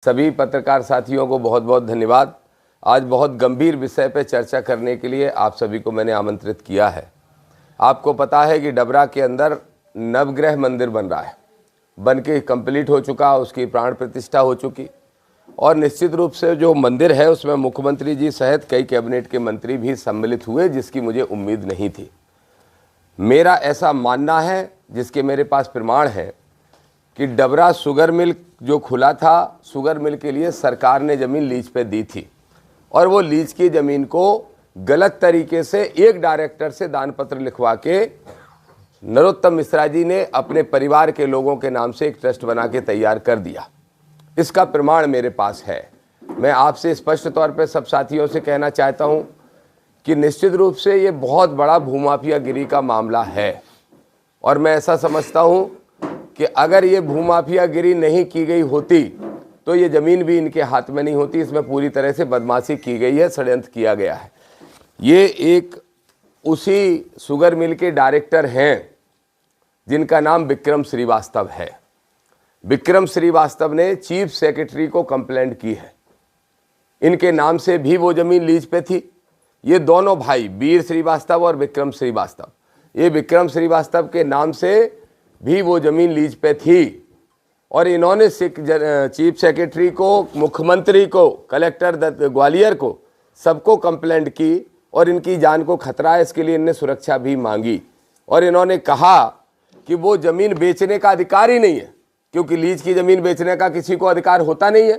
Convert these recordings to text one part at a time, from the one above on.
सभी पत्रकार साथियों को बहुत बहुत धन्यवाद। आज बहुत गंभीर विषय पर चर्चा करने के लिए आप सभी को मैंने आमंत्रित किया है। आपको पता है कि डबरा के अंदर नवग्रह मंदिर बन रहा है, बन के कंप्लीट हो चुका, उसकी प्राण प्रतिष्ठा हो चुकी और निश्चित रूप से जो मंदिर है उसमें मुख्यमंत्री जी सहित कई कैबिनेट के मंत्री भी सम्मिलित हुए, जिसकी मुझे उम्मीद नहीं थी। मेरा ऐसा मानना है, जिसके मेरे पास प्रमाण है, कि डबरा शुगर मिल जो खुला था, शुगर मिल के लिए सरकार ने ज़मीन लीज पे दी थी और वो लीज की ज़मीन को गलत तरीके से एक डायरेक्टर से दान पत्र लिखवा के नरोत्तम मिश्रा जी ने अपने परिवार के लोगों के नाम से एक ट्रस्ट बना के तैयार कर दिया। इसका प्रमाण मेरे पास है। मैं आपसे स्पष्ट तौर पे सब साथियों से कहना चाहता हूं कि निश्चित रूप से ये बहुत बड़ा भूमाफियागिरी का मामला है और मैं ऐसा समझता हूं कि अगर ये भूमाफियागिरी नहीं की गई होती तो ये ज़मीन भी इनके हाथ में नहीं होती। इसमें पूरी तरह से बदमाशी की गई है, षड्यंत्र किया गया है। ये एक उसी शुगर मिल के डायरेक्टर हैं जिनका नाम विक्रम श्रीवास्तव है। विक्रम श्रीवास्तव ने चीफ सेक्रेटरी को कंप्लेंट की है। इनके नाम से भी वो ज़मीन लीज पे थी। ये दोनों भाई वीर श्रीवास्तव और विक्रम श्रीवास्तव, ये विक्रम श्रीवास्तव के नाम से भी वो ज़मीन लीज पे थी और इन्होंने चीफ सेक्रेटरी को, मुख्यमंत्री को, कलेक्टर ग्वालियर को, सबको कंप्लेंट की और इनकी जान को खतरा है, इसके लिए इनने सुरक्षा भी मांगी और इन्होंने कहा कि वो ज़मीन बेचने का अधिकार ही नहीं है, क्योंकि लीज की ज़मीन बेचने का किसी को अधिकार होता नहीं है।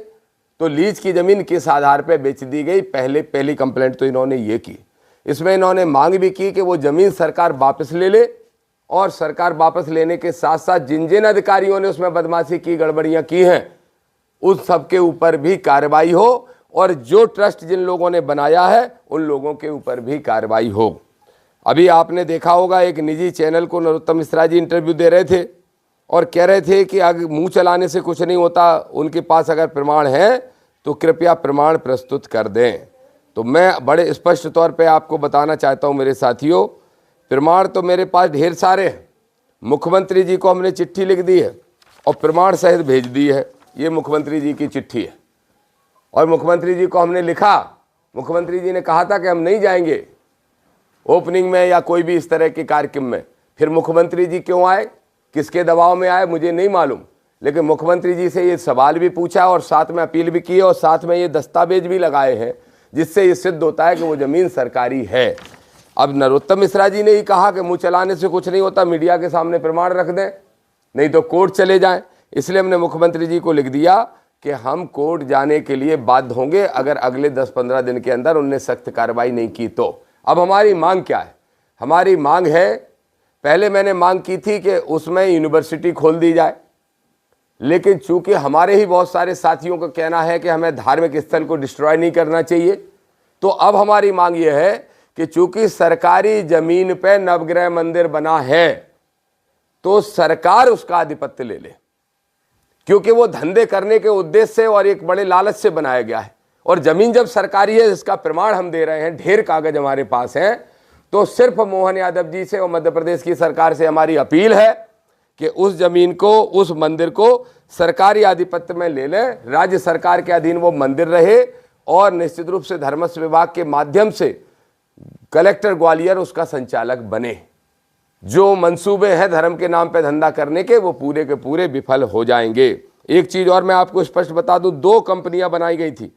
तो लीज की ज़मीन किस आधार पर बेच दी गई, पहली कंप्लेंट तो इन्होंने ये की। इसमें इन्होंने मांग भी की कि वो ज़मीन सरकार वापस ले ले और सरकार वापस लेने के साथ साथ जिन जिन अधिकारियों ने उसमें बदमाशी की, गड़बड़ियां की हैं, उस सब के ऊपर भी कार्रवाई हो और जो ट्रस्ट जिन लोगों ने बनाया है उन लोगों के ऊपर भी कार्रवाई हो। अभी आपने देखा होगा एक निजी चैनल को नरोत्तम मिश्रा जी इंटरव्यू दे रहे थे और कह रहे थे कि अगर मुंह चलाने से कुछ नहीं होता, उनके पास अगर प्रमाण है तो कृपया प्रमाण प्रस्तुत कर दें। तो मैं बड़े स्पष्ट तौर पर आपको बताना चाहता हूँ मेरे साथियों, प्रमाण तो मेरे पास ढेर सारे हैं। मुख्यमंत्री जी को हमने चिट्ठी लिख दी है और प्रमाण सहित भेज दी है। ये मुख्यमंत्री जी की चिट्ठी है और मुख्यमंत्री जी को हमने लिखा। मुख्यमंत्री जी ने कहा था कि हम नहीं जाएंगे ओपनिंग में या कोई भी इस तरह के कार्यक्रम में। फिर मुख्यमंत्री जी क्यों आए, किसके दबाव में आए, मुझे नहीं मालूम, लेकिन मुख्यमंत्री जी से ये सवाल भी पूछा और साथ में अपील भी की और साथ में ये दस्तावेज भी लगाए हैं, जिससे ये सिद्ध होता है कि वो ज़मीन सरकारी है। अब नरोत्तम मिश्रा जी ने ही कहा कि मुंह चलाने से कुछ नहीं होता, मीडिया के सामने प्रमाण रख दें, नहीं तो कोर्ट चले जाएं। इसलिए हमने मुख्यमंत्री जी को लिख दिया कि हम कोर्ट जाने के लिए बाध्य होंगे अगर अगले 10-15 दिन के अंदर उनने सख्त कार्रवाई नहीं की तो। अब हमारी मांग क्या है? हमारी मांग है, पहले मैंने मांग की थी कि उसमें यूनिवर्सिटी खोल दी जाए, लेकिन चूंकि हमारे ही बहुत सारे साथियों का कहना है कि हमें धार्मिक स्थल को डिस्ट्रॉय नहीं करना चाहिए, तो अब हमारी मांग यह है कि चूंकि सरकारी जमीन पे नवग्रह मंदिर बना है तो सरकार उसका आधिपत्य ले ले, क्योंकि वो धंधे करने के उद्देश्य से और एक बड़े लालच से बनाया गया है। और जमीन जब सरकारी है, इसका प्रमाण हम दे रहे हैं, ढेर कागज हमारे पास हैं, तो सिर्फ मोहन यादव जी से और मध्य प्रदेश की सरकार से हमारी अपील है कि उस जमीन को, उस मंदिर को सरकारी आधिपत्य में ले लें, राज्य सरकार के अधीन वो मंदिर रहे और निश्चित रूप से धर्मस्व विभाग के माध्यम से कलेक्टर ग्वालियर उसका संचालक बने। जो मंसूबे हैं धर्म के नाम पे धंधा करने के, वो पूरे के पूरे विफल हो जाएंगे। एक चीज़ और मैं आपको स्पष्ट बता दूं, 2 कंपनियां बनाई गई थी,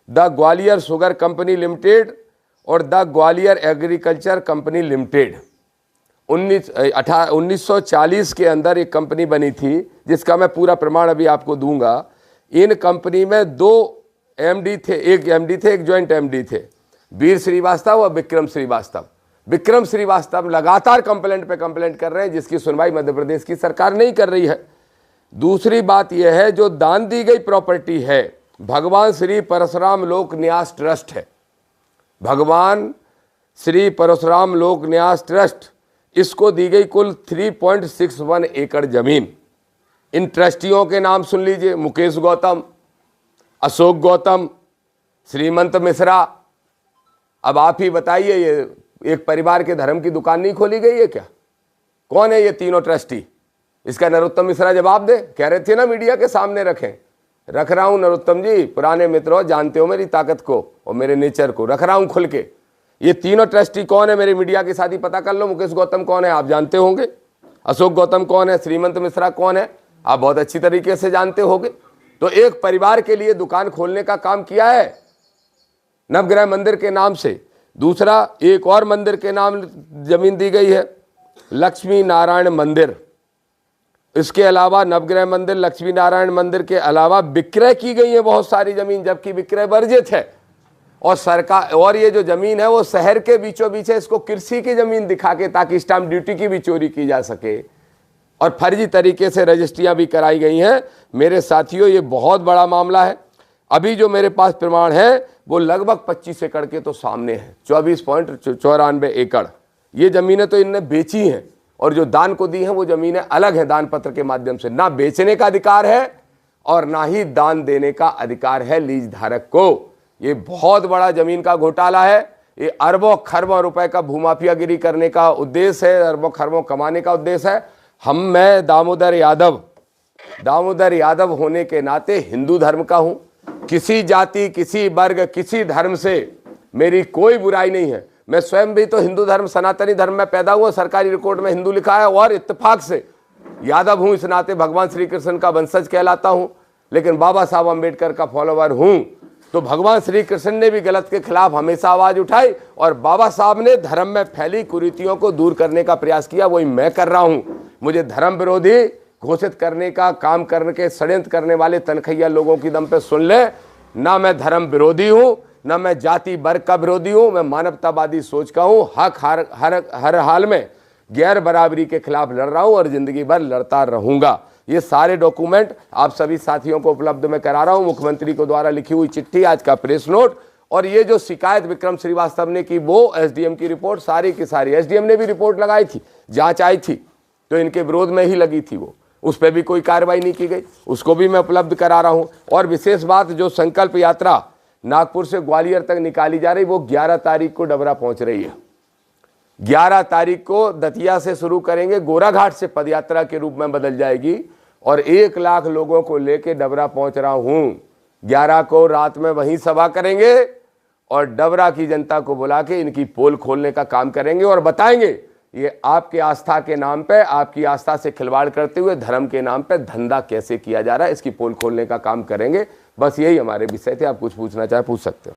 the Gwalior sugar company limited और the Gwalior agriculture company limited. 1940 के अंदर एक कंपनी बनी थी, जिसका मैं पूरा प्रमाण अभी आपको दूंगा। इन कंपनी में 2 एमडी थे, एक एमडी थे, एक ज्वाइंट एमडी थे, वीर श्रीवास्तव और विक्रम श्रीवास्तव। विक्रम श्रीवास्तव लगातार कंप्लेंट पे कंप्लेंट कर रहे हैं, जिसकी सुनवाई मध्य प्रदेश की सरकार नहीं कर रही है। दूसरी बात यह है, जो दान दी गई प्रॉपर्टी है भगवान श्री परशुराम लोक न्यास ट्रस्ट है, भगवान श्री परशुराम लोक न्यास ट्रस्ट, इसको दी गई कुल 3.61 एकड़ जमीन। इन ट्रस्टियों के नाम सुन लीजिए, मुकेश गौतम, अशोक गौतम, श्रीमंत मिश्रा। अब आप ही बताइए, ये एक परिवार के धर्म की दुकान नहीं खोली गई है क्या? कौन है ये तीनों ट्रस्टी? इसका नरोत्तम मिश्रा जवाब दे। कह रहे थे ना मीडिया के सामने रखें, रख रहा हूं नरोत्तम जी, पुराने मित्रों जानते हो मेरी ताकत को और मेरे नेचर को, रख रहा हूं खुल के। ये तीनों ट्रस्टी कौन है मेरे मीडिया के साथ ही पता कर लो। मुकेश गौतम कौन है आप जानते होंगे, अशोक गौतम कौन है, श्रीमंत मिश्रा कौन है आप बहुत अच्छी तरीके से जानते होंगे। तो एक परिवार के लिए दुकान खोलने का काम किया है नवग्रह मंदिर के नाम से। दूसरा, एक और मंदिर के नाम जमीन दी गई है, लक्ष्मी नारायण मंदिर। इसके अलावा नवग्रह मंदिर, लक्ष्मी नारायण मंदिर के अलावा विक्रय की गई है बहुत सारी जमीन, जबकि विक्रय वर्जित है। और सरकार, और ये जो जमीन है वो शहर के बीचों बीच है, इसको कृषि की जमीन दिखा के ताकि स्टाम्प ड्यूटी की भी चोरी की जा सके और फर्जी तरीके से रजिस्ट्रियां भी कराई गई हैं। मेरे साथियों, ये बहुत बड़ा मामला है। अभी जो मेरे पास प्रमाण है वो लगभग 25 एकड़ के तो सामने है, 24.94 एकड़ ये जमीनें तो इनने बेची हैं, और जो दान को दी हैं वो जमीनें अलग हैं, दान पत्र के माध्यम से। ना बेचने का अधिकार है और ना ही दान देने का अधिकार है लीज धारक को। ये बहुत बड़ा जमीन का घोटाला है। ये अरबों खरबों रुपए का भूमाफियागिरी करने का उद्देश्य है, अरबों खरबों कमाने का उद्देश्य है। मैं दामोदर यादव होने के नाते हिंदू धर्म का हूं। किसी जाति, किसी वर्ग, किसी धर्म से मेरी कोई बुराई नहीं है। मैं स्वयं भी तो हिंदू धर्म, सनातनी धर्म में पैदा हुआ, सरकारी रिकॉर्ड में हिंदू लिखा है, और इत्तेफाक से यादव हूं, इस नाते भगवान श्री कृष्ण का वंशज कहलाता हूं। लेकिन बाबा साहब अम्बेडकर का फॉलोवर हूं। तो भगवान श्री कृष्ण ने भी गलत के खिलाफ हमेशा आवाज उठाई, और बाबा साहब ने धर्म में फैली कुरीतियों को दूर करने का प्रयास किया, वही मैं कर रहा हूं। मुझे धर्म विरोधी घोषित करने का काम करने के षड्यंत्र करने वाले तनखैया लोगों की दम पे सुन ले, ना मैं धर्म विरोधी हूं, ना मैं जाति वर्ग का विरोधी हूं। मैं मानवतावादी सोच का हूं। हक हर हाल में गैर बराबरी के खिलाफ लड़ रहा हूं और जिंदगी भर लड़ता रहूंगा। ये सारे डॉक्यूमेंट आप सभी साथियों को उपलब्ध मैं करा रहा हूं। मुख्यमंत्री को द्वारा लिखी हुई चिट्ठी, आज का प्रेस नोट, और ये जो शिकायत विक्रम श्रीवास्तव ने की वो एसडीएम की रिपोर्ट, सारी की सारी एसडीएम ने भी रिपोर्ट लगाई थी, जांच आई थी तो इनके विरोध में ही लगी थी, वो उस पर भी कोई कार्रवाई नहीं की गई, उसको भी मैं उपलब्ध करा रहा हूं। और विशेष बात, जो संकल्प यात्रा नागपुर से ग्वालियर तक निकाली जा रही, वो 11 तारीख को डबरा पहुंच रही है। 11 तारीख को दतिया से शुरू करेंगे, गोराघाट से पदयात्रा के रूप में बदल जाएगी, और 1 लाख लोगों को लेके डबरा पहुंच रहा हूं। 11 को रात में वहीं सभा करेंगे और डबरा की जनता को बुला के इनकी पोल खोलने का काम करेंगे और बताएंगे ये आपके आस्था के नाम पे, आपकी आस्था से खिलवाड़ करते हुए धर्म के नाम पे धंधा कैसे किया जा रहा है, इसकी पोल खोलने का काम करेंगे। बस यही हमारे विषय थे। आप कुछ पूछना चाहे पूछ सकते हो।